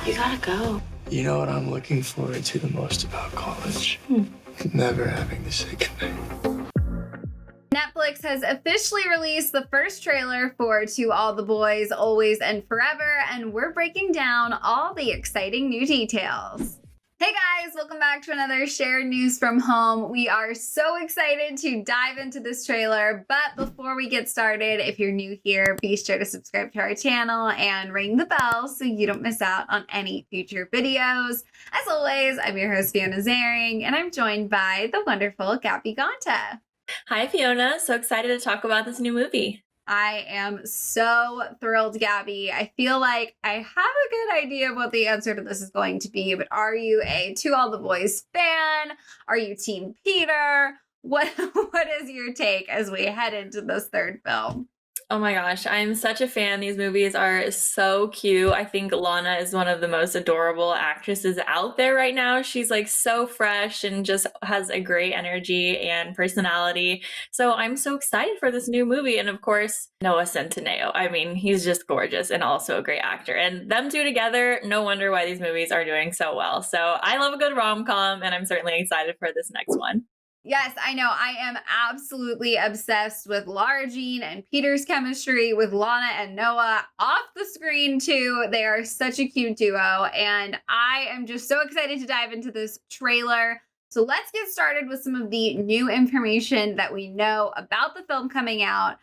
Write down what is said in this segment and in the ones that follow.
You gotta go. You know what I'm looking forward to the most about college? Never having to say goodnight. Netflix has officially released the first trailer for To All the Boys, Always and Forever, and we're breaking down all the exciting new details. Hey guys, welcome back to another shared news from home. We are so excited to dive into this trailer, but before we get started, if you're new here, be sure to subscribe to our channel and ring the bell so you don't miss out on any future videos. As always, I'm your host, Fiona Zaring, and I'm joined by the wonderful Gabby Gonta. Hi, Fiona. So excited to talk about this new movie. I am so thrilled, Gabby. I feel like I have a good idea of what the answer to this is going to be, but are you a To All the Boys fan? Are you Team Peter? What is your take as we head into this third film? Oh my gosh, I'm such a fan. These movies are so cute. I think Lana is one of the most adorable actresses out there right now. She's like so fresh and just has a great energy and personality. So I'm so excited for this new movie. And of course, Noah Centineo. I mean, he's just gorgeous and also a great actor. And them two together, no wonder why these movies are doing so well. So I love a good rom-com and I'm certainly excited for this next one. Yes, I know. I am absolutely obsessed with Lara Jean and Peter's chemistry, with Lana and Noah off the screen too. They are such a cute duo, and I am just so excited to dive into this trailer. So let's get started with some of the new information that we know about the film coming out.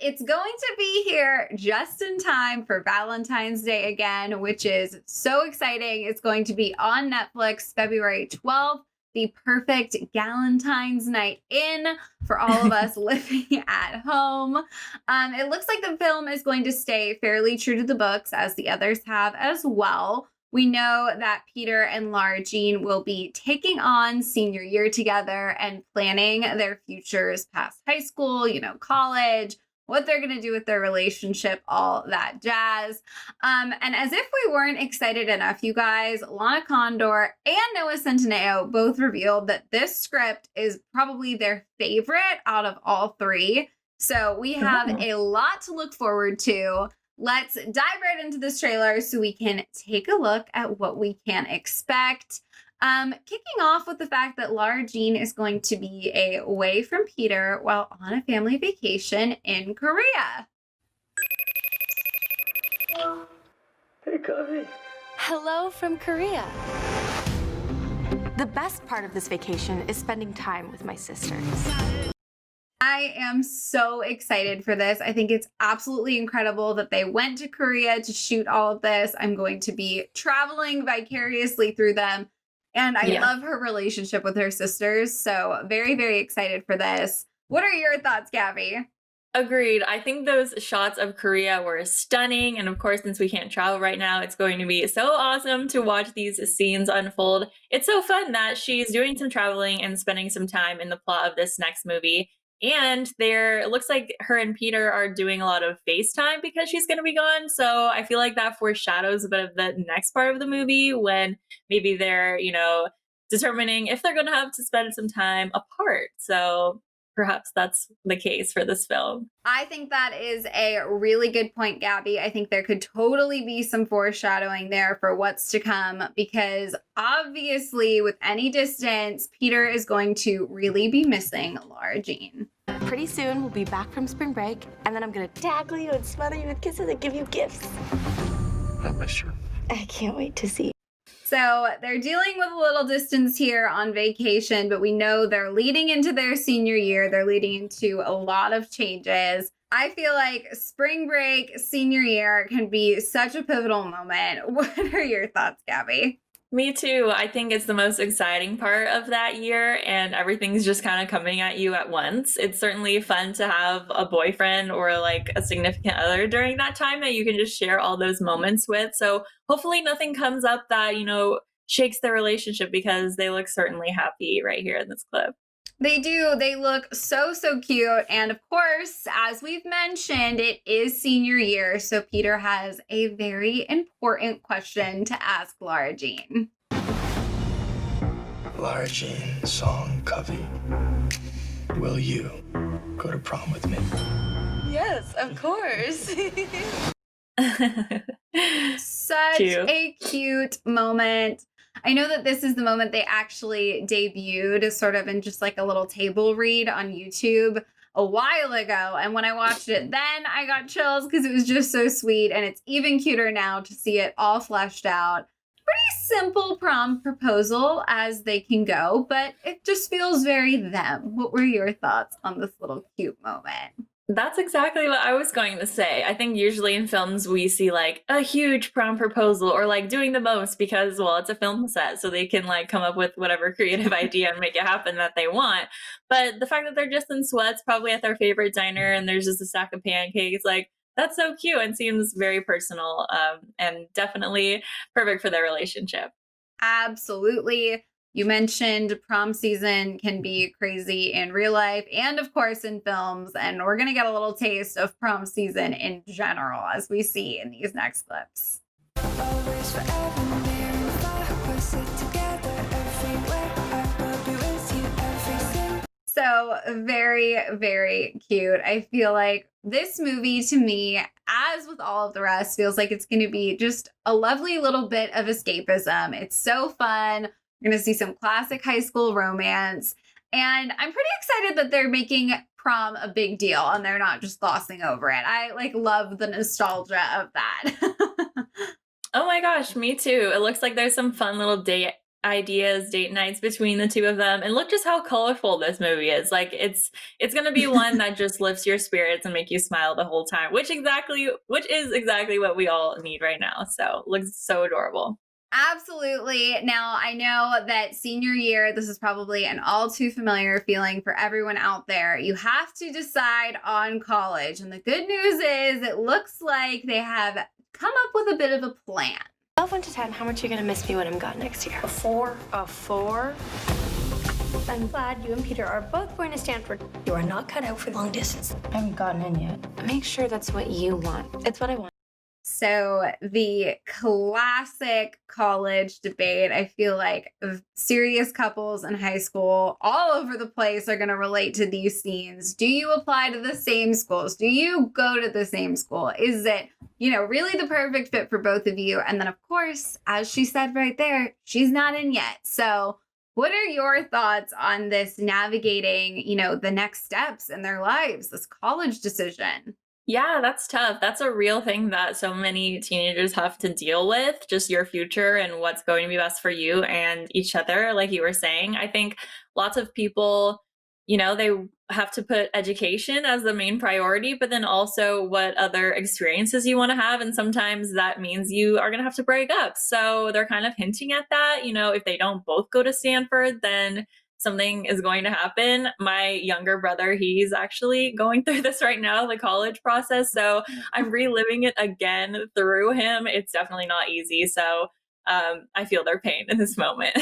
It's going to be here just in time for Valentine's Day again, which is so exciting. It's going to be on Netflix February 12th. The perfect Valentines night in for all of us living at home. It looks like the film is going to stay fairly true to the books, as the others have as well. We know that Peter and Lara Jean will be taking on senior year together and planning their futures past high school, college, what they're going to do with their relationship, all that jazz. And as if we weren't excited enough, you guys, Lana Condor and Noah Centineo both revealed that this script is probably their favorite out of all three. So we have a lot to look forward to. Let's dive right into this trailer so we can take a look at what we can expect. Kicking off with the fact that Lara Jean is going to be away from Peter while on a family vacation in Korea. Hey, Covey. Hello from Korea. The best part of this vacation is spending time with my sisters. I am so excited for this. I think it's absolutely incredible that they went to Korea to shoot all of this. I'm going to be traveling vicariously through them. And I love her relationship with her sisters. So very, very excited for this. What are your thoughts, Gabby? Agreed. I think those shots of Korea were stunning. And of course, since we can't travel right now, it's going to be so awesome to watch these scenes unfold. It's so fun that she's doing some traveling and spending some time in the plot of this next movie. And it looks like her and Peter are doing a lot of FaceTime because she's going to be gone. So I feel like that foreshadows a bit of the next part of the movie when maybe they're, determining if they're going to have to spend some time apart. So perhaps that's the case for this film. I think that is a really good point, Gabby. I think there could totally be some foreshadowing there for what's to come, because obviously with any distance, Peter is going to really be missing Lara Jean. Pretty soon, we'll be back from spring break, and then I'm gonna tackle you and smother you with kisses and give you gifts. I miss you. I can't wait to see. So they're dealing with a little distance here on vacation, but we know they're leading into their senior year. They're leading into a lot of changes. I feel like spring break, senior year can be such a pivotal moment. What are your thoughts, Gabby? Me too. I think it's the most exciting part of that year, and everything's just kind of coming at you at once. It's certainly fun to have a boyfriend or like a significant other during that time that you can just share all those moments with. So hopefully nothing comes up that, shakes their relationship, because they look certainly happy right here in this clip. They do. They look so, so cute. And of course, as we've mentioned, it is senior year. So Peter has a very important question to ask Lara Jean. Lara Jean, song, Covey. Will you go to prom with me? Yes, of course. Such Cute. a cute moment. I know that this is the moment they actually debuted sort of in just like a little table read on YouTube a while ago. And when I watched it then, I got chills because it was just so sweet. And it's even cuter now to see it all fleshed out. Pretty simple prom proposal as they can go, but it just feels very them. What were your thoughts on this little cute moment? That's exactly what I was going to say. I think usually in films we see like a huge prom proposal or like doing the most because, well, it's a film set, so they can like come up with whatever creative idea and make it happen that they want. But the fact that they're just in sweats, probably at their favorite diner, and there's just a stack of pancakes, like that's so cute and seems very personal, and definitely perfect for their relationship. Absolutely. You mentioned prom season can be crazy in real life and, of course, in films. And we're going to get a little taste of prom season in general as we see in these next clips. Always forever near and far, we'll sit together everywhere. I will be with you every single. So very, very cute. I feel like this movie to me, as with all of the rest, feels like it's going to be just a lovely little bit of escapism. It's so fun. We're going to see some classic high school romance. And I'm pretty excited that they're making prom a big deal and they're not just glossing over it. I like love the nostalgia of that. Oh my gosh, me too. It looks like there's some fun little date ideas, date nights between the two of them. And look just how colorful this movie is. Like it's going to be one that just lifts your spirits and make you smile the whole time, which is exactly what we all need right now. So looks so adorable. Absolutely. Now, I know that senior year, this is probably an all too familiar feeling for everyone out there. You have to decide on college. And the good news is it looks like they have come up with a bit of a plan. 1 to 10, how much are you gonna miss me when I'm gone next year? A 4? A 4? I'm glad you and Peter are both going to Stanford. You are not cut out for long distance. I haven't gotten in yet. Make sure that's what you want. It's what I want. So the classic college debate, I feel like serious couples in high school all over the place are going to relate to these scenes. Do you apply to the same schools? Do you go to the same school? Is it, really the perfect fit for both of you? And then, of course, as she said right there, she's not in yet. So what are your thoughts on this navigating, the next steps in their lives, this college decision? Yeah, that's tough. That's a real thing that so many teenagers have to deal with, just your future and what's going to be best for you and each other, like you were saying. I think lots of people, they have to put education as the main priority, but then also what other experiences you want to have. And sometimes that means you are going to have to break up. So they're kind of hinting at that, if they don't both go to Stanford, then something is going to happen. My younger brother, he's actually going through this right now, the college process. So I'm reliving it again through him. It's definitely not easy. So I feel their pain in this moment.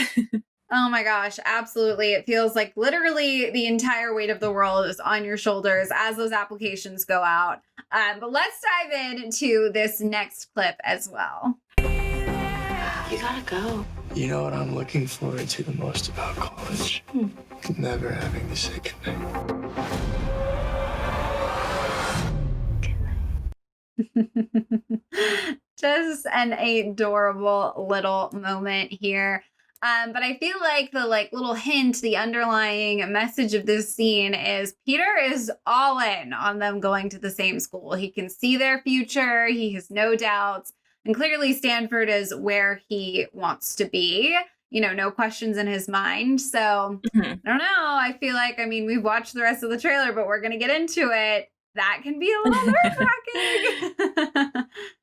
Oh my gosh, absolutely. It feels like literally the entire weight of the world is on your shoulders as those applications go out. But let's dive into this next clip as well. You gotta go. You know what I'm looking forward to the most about college? Never having to say goodnight. Just an adorable little moment here. But I feel like the little hint, the underlying message of this scene is Peter is all in on them going to the same school. He can see their future. He has no doubts. And clearly Stanford is where he wants to be, no questions in his mind. So I don't know. I feel like, we've watched the rest of the trailer, but we're going to get into it. That can be a little nerve-wracking.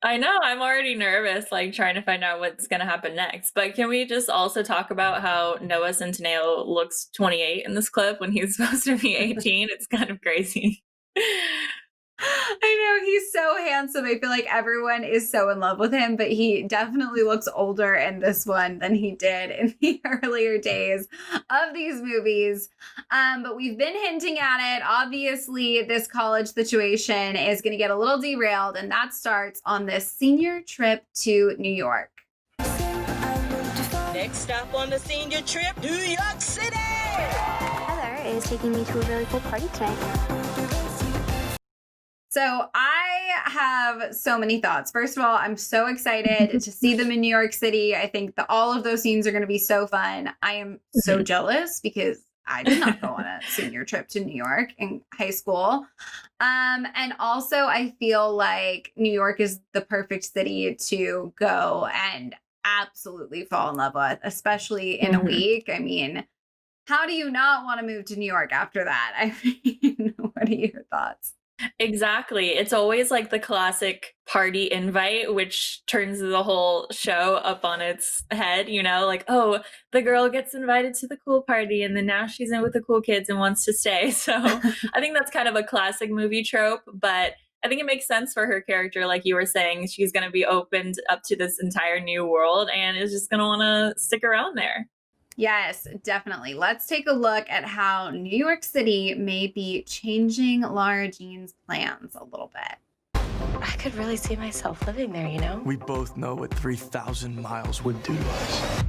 I know. I'm already nervous, trying to find out what's going to happen next. But can we just also talk about how Noah Centineo looks 28 in this clip when he's supposed to be 18? It's kind of crazy. I know, he's so handsome. I feel like everyone is so in love with him, but he definitely looks older in this one than he did in the earlier days of these movies. But we've been hinting at it. Obviously, this college situation is going to get a little derailed, and that starts on this senior trip to New York. Next stop on the senior trip, New York City! Heather is taking me to a really cool party tonight. So I have so many thoughts. First of all, I'm so excited to see them in New York City. I think that all of those scenes are going to be so fun. I am so jealous because I did not go on a senior trip to New York in high school. And also I feel like New York is the perfect city to go and absolutely fall in love with, especially in a week. I mean, how do you not want to move to New York after that? I mean, what are your thoughts? Exactly. It's always like the classic party invite, which turns the whole show up on its head, you know, like, oh, the girl gets invited to the cool party and then now she's in with the cool kids and wants to stay. So I think that's kind of a classic movie trope, but I think it makes sense for her character. Like you were saying, she's going to be opened up to this entire new world and is just going to want to stick around there. Yes, definitely. Let's take a look at how New York City may be changing Lara Jean's plans a little bit. I could really see myself living there, you know? We both know what 3,000 miles would do to us.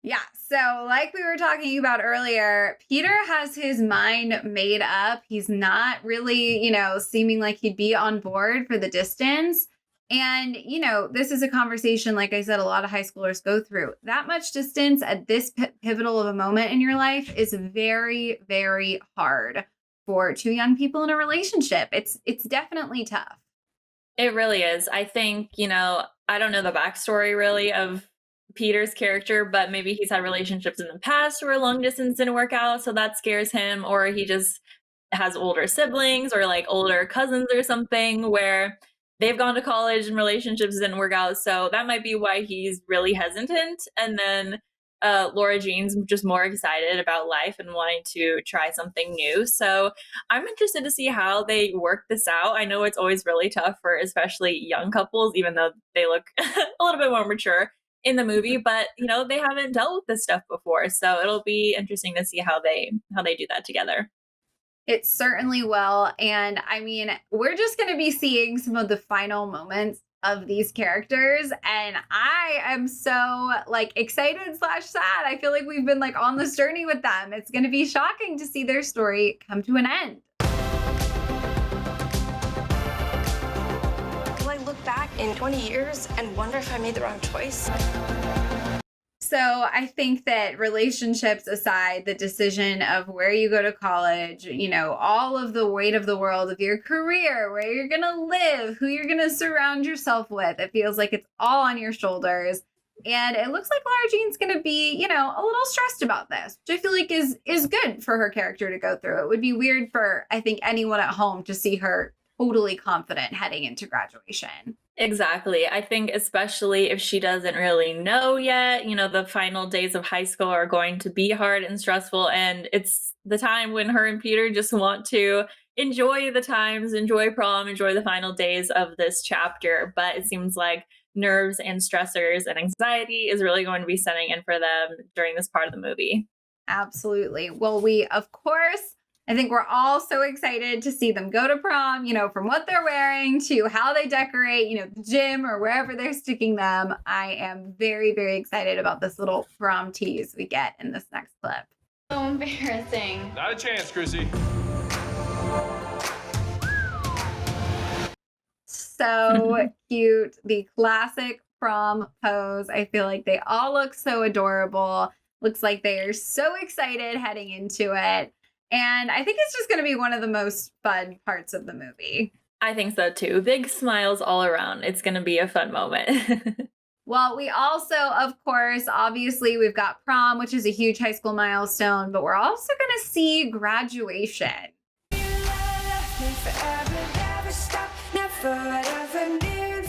Yeah, so like we were talking about earlier, Peter has his mind made up. He's not really, seeming like he'd be on board for the distance. And, this is a conversation, like I said, a lot of high schoolers go through. That much distance at this pivotal of a moment in your life is very, very hard for two young people in a relationship. It's definitely tough. It really is. I think, I don't know the backstory really of Peter's character, but maybe he's had relationships in the past where long distance didn't work out, so that scares him, or he just has older siblings or like older cousins or something where they've gone to college and relationships didn't work out. So that might be why he's really hesitant. And then Lara Jean's just more excited about life and wanting to try something new. So I'm interested to see how they work this out. I know it's always really tough for especially young couples, even though they look a little bit more mature in the movie, but they haven't dealt with this stuff before. So it'll be interesting to see how they do that together. It certainly will. And I mean, we're just going to be seeing some of the final moments of these characters. And I am so excited / sad. I feel like we've been on this journey with them. It's going to be shocking to see their story come to an end. Will I look back in 20 years and wonder if I made the wrong choice? So I think that relationships aside, the decision of where you go to college, all of the weight of the world of your career, where you're going to live, who you're going to surround yourself with, it feels like it's all on your shoulders. And it looks like Lara Jean's going to be, a little stressed about this, which I feel like is good for her character to go through. It would be weird for, I think, anyone at home to see her totally confident heading into graduation. Exactly. I think especially if she doesn't really know yet, the final days of high school are going to be hard and stressful. And it's the time when her and Peter just want to enjoy the times, enjoy prom, enjoy the final days of this chapter. But it seems like nerves and stressors and anxiety is really going to be setting in for them during this part of the movie. Absolutely. Well, I think we're all so excited to see them go to prom, from what they're wearing to how they decorate, the gym or wherever they're sticking them. I am very, very excited about this little prom tease we get in this next clip. So embarrassing. Not a chance, Chrissy. So cute. The classic prom pose. I feel like they all look so adorable. Looks like they are so excited heading into it. And I think it's just going to be one of the most fun parts of the movie. I think so too. Big smiles all around. It's going to be a fun moment. Well, we also, of course, obviously, we've got prom, which is a huge high school milestone, but we're also going to see graduation. You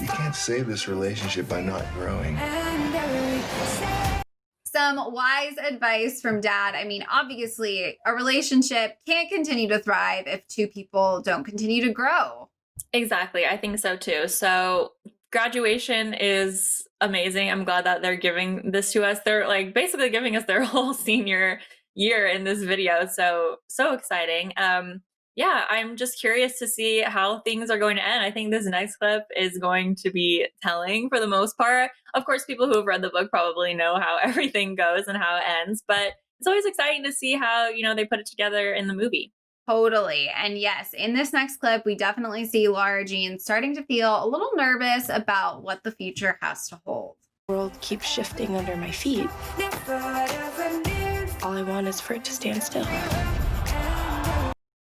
can't save this relationship by not growing. Some wise advice from Dad. I mean, obviously, a relationship can't continue to thrive if two people don't continue to grow. Exactly. I think so too. So graduation is amazing. I'm glad that they're giving this to us. They're basically giving us their whole senior year in this video. So exciting. Yeah, I'm just curious to see how things are going to end. I think this next clip is going to be telling for the most part. Of course, people who have read the book probably know how everything goes and how it ends, but it's always exciting to see how, they put it together in the movie. Totally. And yes, in this next clip, we definitely see Lara Jean starting to feel a little nervous about what the future has to hold. The world keeps shifting under my feet. All I want is for it to stand still.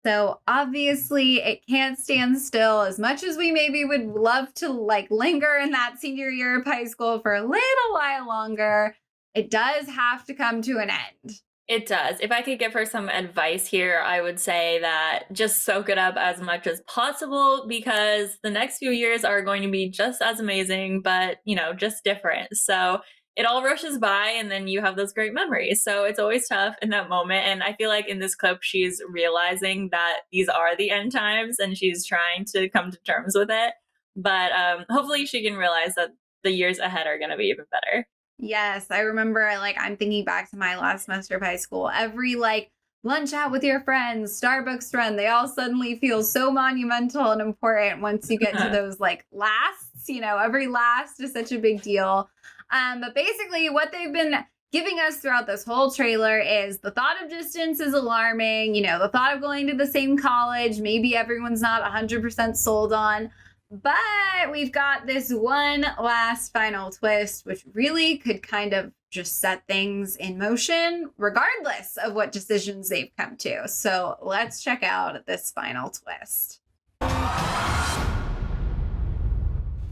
So obviously it can't stand still. As much as we maybe would love to like linger in that senior year of high school for a little while longer, it does have to come to an end. It does. If I could give her some advice here, I would say that just soak it up as much as possible, because the next few years are going to be just as amazing, but, you know, just different. So it all rushes by and then you have those great memories. So it's always tough in that moment. And I feel like in this clip, she's realizing that these are the end times and she's trying to come to terms with it. But hopefully she can realize that the years ahead are going to be even better. Yes, I remember, like, I'm thinking back to my last semester of high school. Every, like, lunch out with your friends, Starbucks friend, they all suddenly feel so monumental and important once you get to those, like, lasts. You know, every last is such a big deal. But basically, what they've been giving us throughout this whole trailer is the thought of distance is alarming. You know, the thought of going to the same college, maybe everyone's not 100% sold on. But we've got this one last final twist, which really could kind of just set things in motion, regardless of what decisions they've come to. So let's check out this final twist.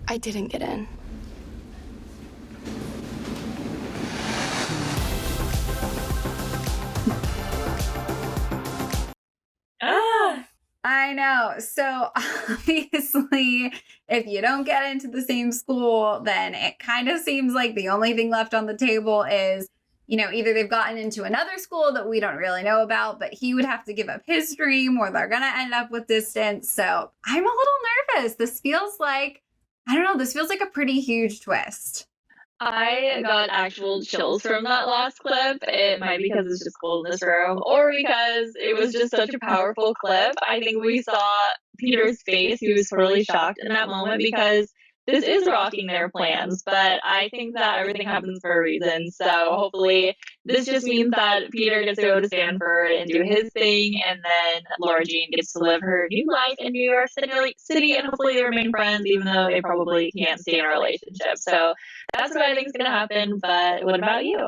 I didn't get in. I know. So obviously, if you don't get into the same school, then it kind of seems like the only thing left on the table is, you know, either they've gotten into another school that we don't really know about, but he would have to give up his dream, or they're going to end up with distance. So I'm a little nervous. This feels like, I don't know, this feels like a pretty huge twist. I got actual chills from that last clip. It might be because it's just cold in this room, or because it was just such a powerful clip. I think we saw Peter's face. He was totally shocked in that moment because this is rocking their plans. But I think that everything happens for a reason. So hopefully this just means that Peter gets to go to Stanford and do his thing, and then Lara Jean gets to live her new life in New York City, and hopefully they remain friends, even though they probably can't stay in a relationship. So that's what I think is going to happen. But what about you?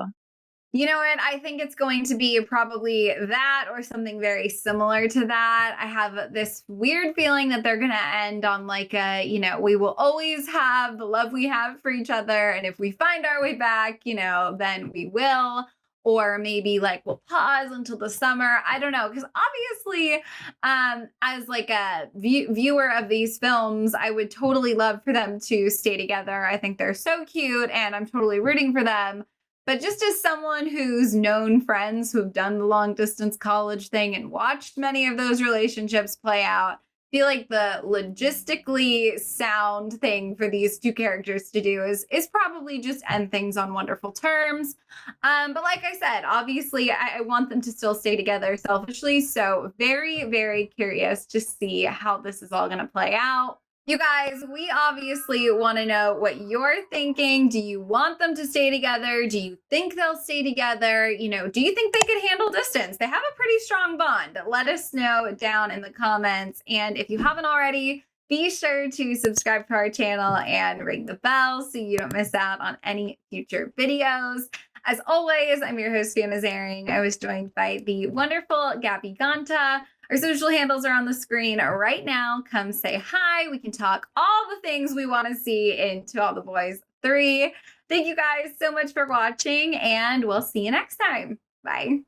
You know what? I think it's going to be probably that or something very similar to that. I have this weird feeling that they're going to end on like a, you know, we will always have the love we have for each other. And if we find our way back, you know, then we will. Or maybe like we'll pause until the summer. I don't know. Because obviously, as like a viewer of these films, I would totally love for them to stay together. I think they're so cute and I'm totally rooting for them. But just as someone who's known friends who've done the long distance college thing and watched many of those relationships play out, I feel like the logistically sound thing for these two characters to do is probably just end things on wonderful terms. But like I said, obviously I want them to still stay together selfishly. So very, very curious to see how this is all going to play out. You guys, we obviously want to know what you're thinking. Do you want them to stay together? Do you think they'll stay together? You know, do you think they could handle distance? They have a pretty strong bond. Let us know down in the comments. And if you haven't already, be sure to subscribe to our channel and ring the bell so you don't miss out on any future videos. As always, I'm your host, Fiona Zaring. I was joined by the wonderful Gabby Ganta. Our social handles are on the screen right now. Come say hi. We can talk all the things we want to see in To All the Boys 3. Thank you guys so much for watching, and we'll see you next time. Bye.